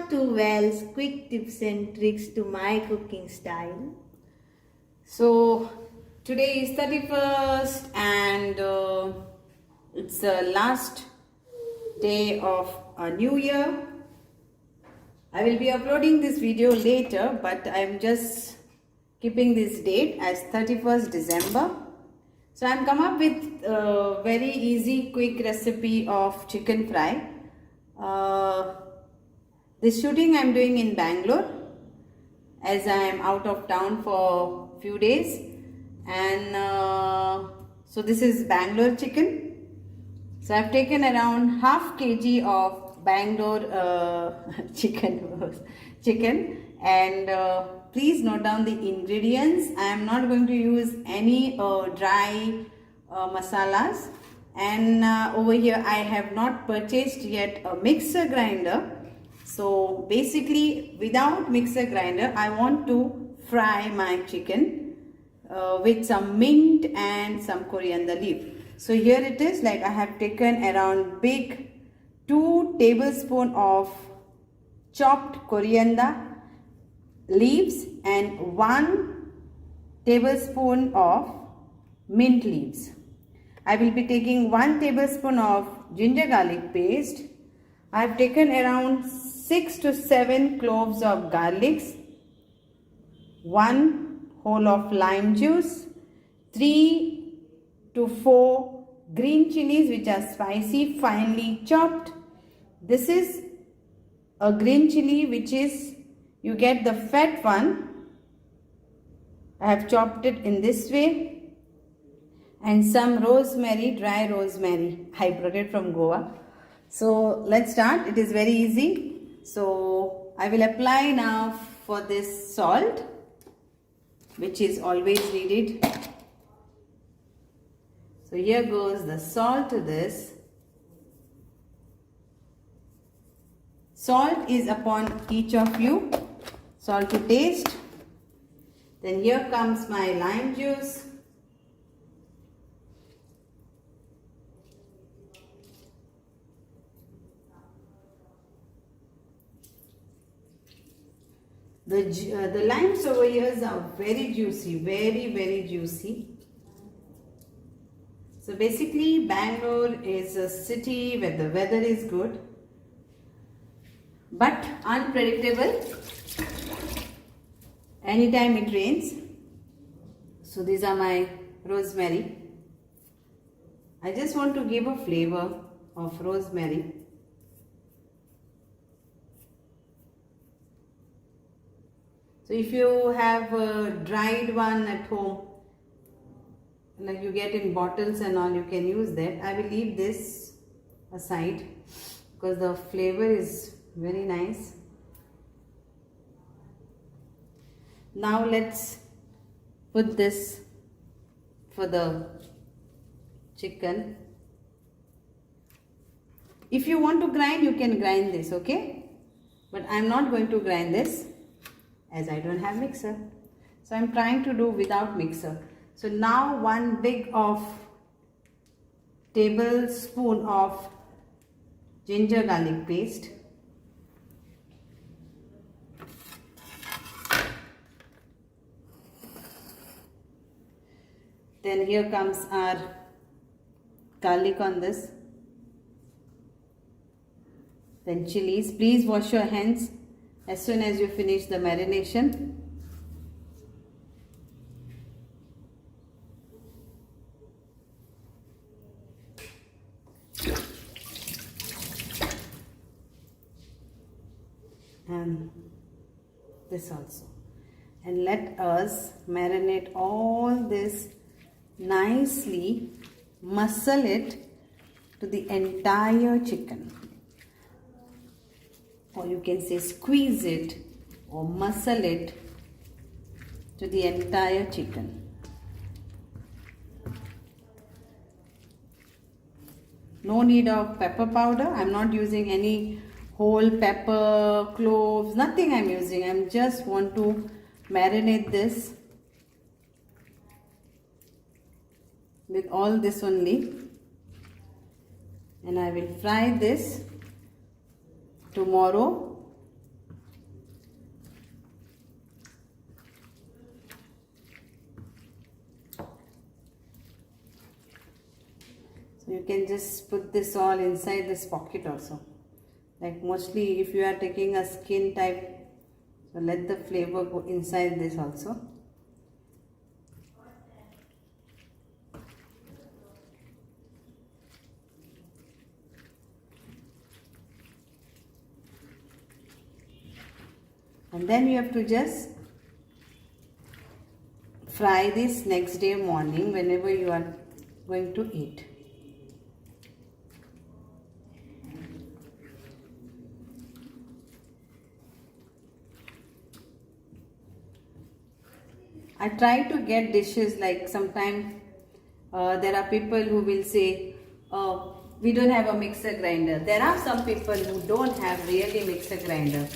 to Wells quick tips and tricks to my cooking style. So today is 31st and it's the last day of a new year. I will be uploading this video later, but I'm just keeping this date as 31st December. So I'm come up with a very easy quick recipe of chicken fry. This shooting I'm doing in Bangalore as I am out of town for few days, and so this is Bangalore chicken. So I've taken around half kg of Bangalore chicken, and please note down the ingredients. I am not going to use any dry masalas, and over here I have not purchased yet a mixer grinder. So basically, without mixer grinder, I want to fry my chicken with some mint and some coriander leaf. So here it is, like I have taken around big 2 tablespoons of chopped coriander leaves and 1 tablespoon of mint leaves. I will be taking 1 tablespoon of ginger garlic paste. I have taken around 6 to 7 cloves of garlics, 1 whole of lime juice, 3 to 4 green chilies which are spicy, finely chopped. This is a green chili which is, you get the fat one. I have chopped it in this way, and some rosemary, dry rosemary I brought it from Goa. So let's start. It is very easy. So I will apply now for this salt, which is always needed. So here goes the salt to this. Salt is upon each of you. Salt to taste. Then here comes my lime juice. The limes over here are very juicy, very juicy. So basically Bangalore is a city where the weather is good but unpredictable. Anytime it rains. So these are my rosemary. I just want to give a flavor of rosemary. So if you have a dried one at home, like you get in bottles and all, you can use that. I will leave this aside because the flavor is very nice. Now let's put this for the chicken. If you want to grind, you can grind this, okay? But I'm not going to grind this as I don't have mixer. So I'm trying to do without mixer. So now 1 big of tablespoon of ginger garlic paste. Then here comes our garlic on this. Then chilies. Please wash your hands as soon as you finish the marination. And this also. And let us marinate all this nicely, muscle it to the entire chicken. Or you can say squeeze it or muscle it to the entire chicken. No need of pepper powder. I'm not using any whole pepper, cloves, nothing I'm using. I just want to marinate this with all this only, and I will fry this tomorrow you can just put this all inside this pocket also. Like mostly if you are taking a skin type, so let the flavor go inside this also. And then you have to just fry this next day morning whenever you are going to eat. I try to get dishes like sometimes there are people who will say, we don't have a mixer grinder. There are some people who don't have really mixer grinder,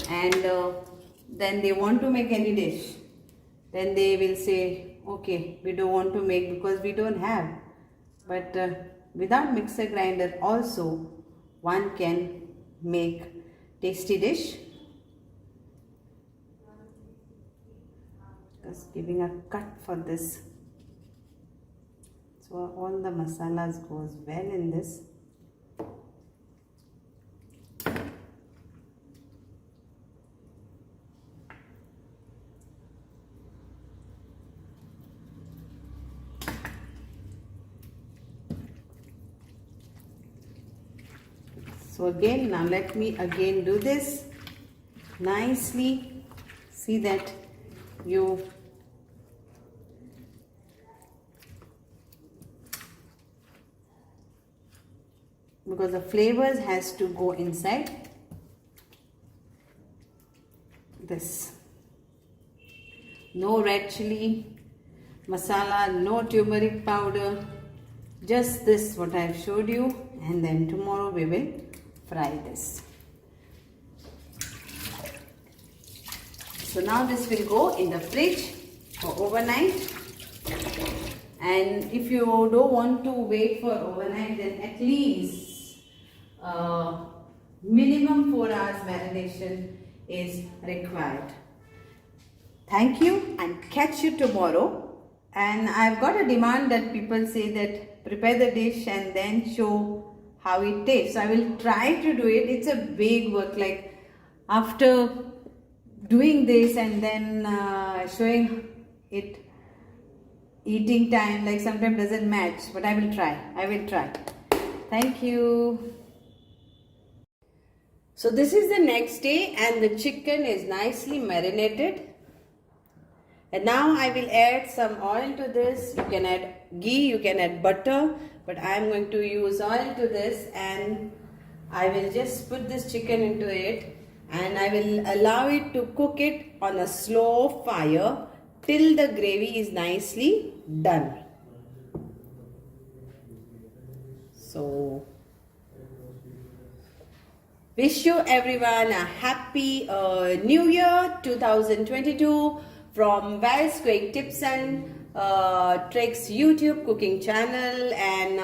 and then they want to make any dish. Then they will say, okay, we don't want to make because we don't have. But without mixer grinder also one can make tasty dish. Just giving a cut for this. So all the masalas goes well in this. So again, now let me again do this nicely. See that you because the flavors has to go inside this. No red chili masala, no turmeric powder, just this what I have showed you, and then tomorrow we will fry this. So now this will go in the fridge for overnight, and if you don't want to wait for overnight, then at least minimum 4 hours marination is required. Thank you and catch you tomorrow. And I've got a demand that people say that prepare the dish and then show how it tastes. So I will try to do it. It's a big work, like after doing this and then showing it, eating time like sometimes doesn't match, but I will try. Thank you. So this is the next day and the chicken is nicely marinated. And now I will add some oil to this. You can add ghee, you can add butter, but I am going to use oil to this, and I will just put this chicken into it and I will allow it to cook it on a slow fire till the gravy is nicely done. So wish you everyone a happy New Year 2022 from Val's Quick Tips and Tricks YouTube cooking channel, and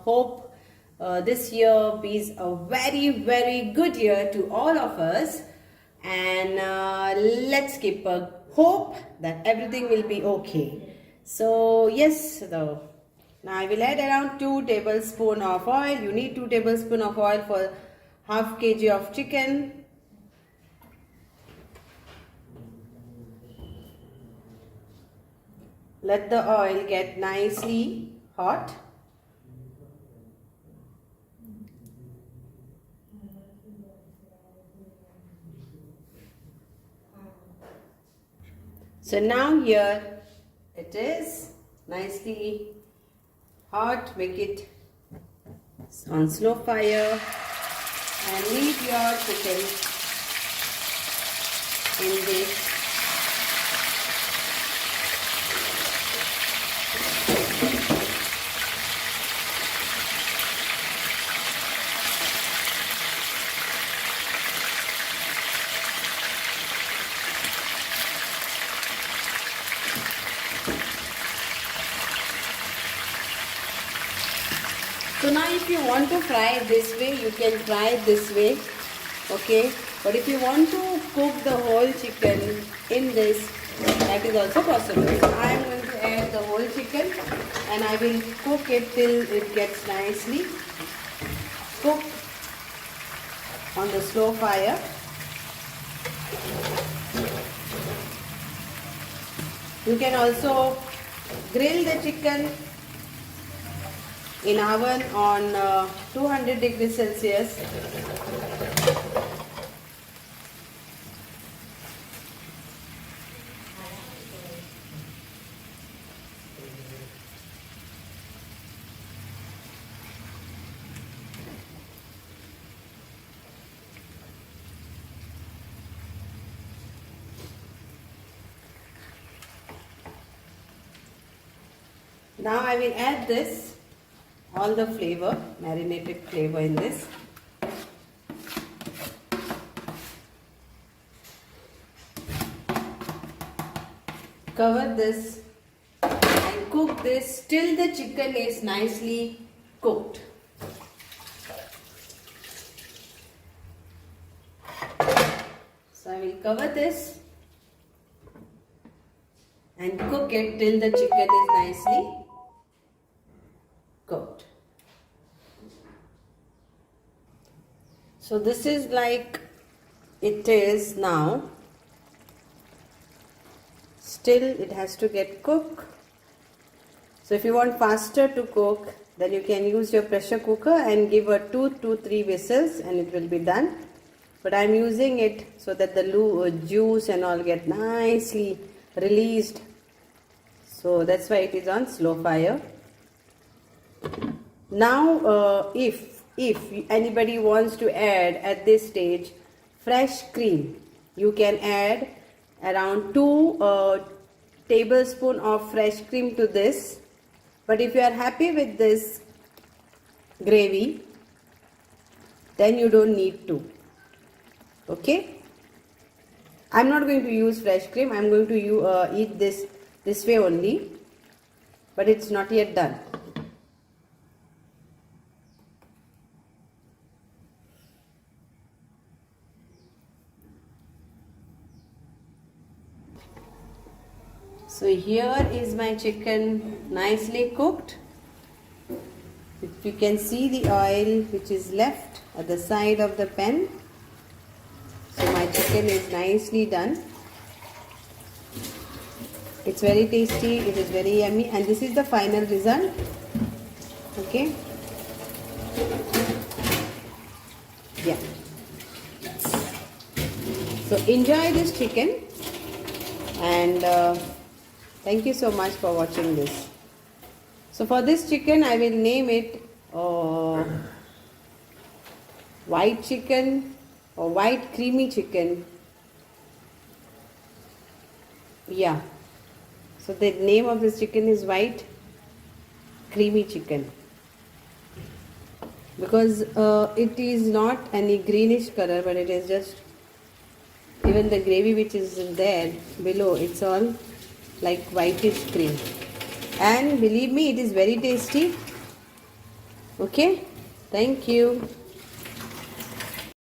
hope this year be a very good year to all of us, and let's keep a hope that everything will be okay. So yes, now I will add around 2 tablespoons of oil. You need 2 tablespoons of oil for half kg of chicken. Let the oil get nicely hot. So now here it is nicely hot. Make it on slow fire and leave your chicken in this. So now if you want to fry it this way, you can fry it this way, okay. But if you want to cook the whole chicken in this, that is also possible. I am going to add the whole chicken and I will cook it till it gets nicely cooked on the slow fire. You can also grill the chicken in oven on 200 degrees Celsius. Now I will add this, all the flavor, marinated flavor in this. Cover this and cook this till the chicken is nicely cooked. So I will cover this and cook it till the chicken is nicely cooked. So this is like it is now. Still it has to get cooked. So if you want faster to cook, then you can use your pressure cooker and give a 2 to 3 whistles and it will be done. But I am using it so that the juice and all get nicely released. So that's why it is on slow fire. Now if anybody wants to add at this stage fresh cream, you can add around 2 tablespoons of fresh cream to this. But if you are happy with this gravy, then you don't need to. Okay, I'm not going to use fresh cream. I'm going to eat this way only, but it's not yet done. So here is my chicken nicely cooked. If you can see the oil which is left at the side of the pan. So my chicken is nicely done. It's very tasty, it is very yummy, and this is the final result. Okay. Yeah. So enjoy this chicken, and thank you so much for watching this. So for this chicken I will name it white chicken or white creamy chicken. Yeah. So the name of this chicken is white creamy chicken, because it is not any greenish color, but it is just, even the gravy which is there below, it's all like whitish cream, and believe me, it is very tasty. Okay, thank you.